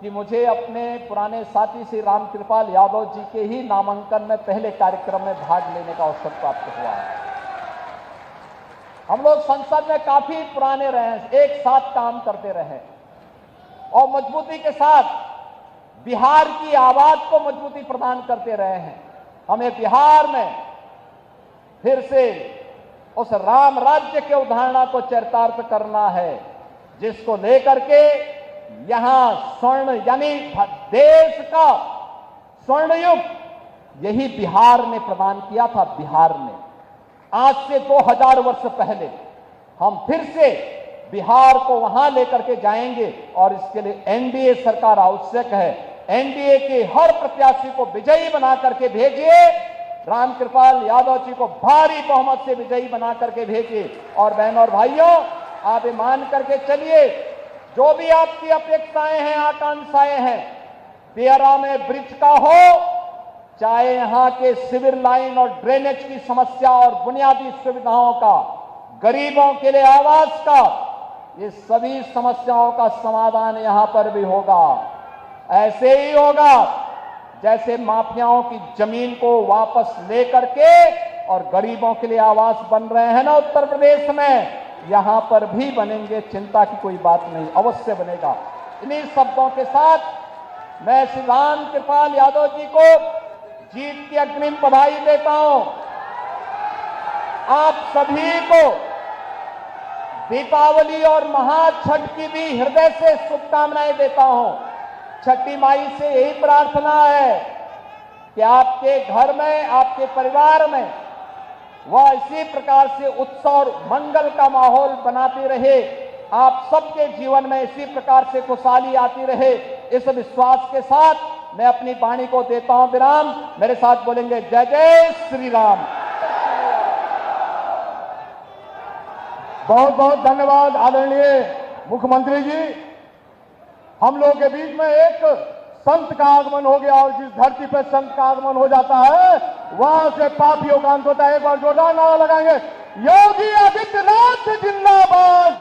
कि मुझे अपने पुराने साथी श्री रामकृपाल यादव जी के ही नामांकन में पहले कार्यक्रम में भाग लेने का अवसर प्राप्त हुआ है। हम लोग संसद में काफी पुराने रहे हैं, एक साथ काम करते रहे और मजबूती के साथ बिहार की आवाज को मजबूती प्रदान करते रहे हैं। हमें बिहार में फिर से उस राम राज्य के उदाहरण को चरितार्थ करना है, जिसको लेकर के यहां स्वर्ण यानी देश का स्वर्ण युग यही बिहार ने प्रदान किया था। बिहार ने आज से 2000 वर्ष पहले हम फिर से बिहार को वहां लेकर के जाएंगे और इसके लिए एनडीए सरकार आवश्यक है। एनडीए के हर प्रत्याशी को विजयी बना करके भेजिए, रामकृपाल यादव जी को भारी बहुमत से विजयी बना करके भेजिए। और बहनों और भाइयों, आप ये मान करके चलिए, जो भी आपकी अपेक्षाएं हैं, आकांक्षाएं हैं, दियारा में ब्रिज का हो, चाहे यहां के सिविल लाइन और ड्रेनेज की समस्या और बुनियादी सुविधाओं का, गरीबों के लिए आवास का, ये सभी समस्याओं का समाधान यहां पर भी होगा। ऐसे ही होगा जैसे माफियाओं की जमीन को वापस लेकर के और गरीबों के लिए आवास बन रहे हैं ना उत्तर प्रदेश में, यहां पर भी बनेंगे, चिंता की कोई बात नहीं, अवश्य बनेगा। इन्हीं शब्दों के साथ मैं श्री रामकृपाल यादव जी को जीत की अग्रिम बधाई देता हूं। आप सभी को दीपावली और महाछठ की भी हृदय से शुभकामनाएं देता हूं। छठी माई से यही प्रार्थना है कि आपके घर में, आपके परिवार में वह इसी प्रकार से उत्सव और मंगल का माहौल बनाती रहे। आप सबके जीवन में इसी प्रकार से खुशहाली आती रहे। इस विश्वास के साथ मैं अपनी वाणी को देता हूं विराम। मेरे साथ बोलेंगे जय जय श्री राम। बहुत बहुत धन्यवाद आदरणीय मुख्यमंत्री जी। हम लोगों के बीच में एक संत का आगमन हो गया, और जिस धरती पर संत का आगमन हो जाता है वहां से पापियों का अंत होता है। एक बार जोरदार नारा लगाएंगे, योगी आदित्यनाथ जिंदाबाद।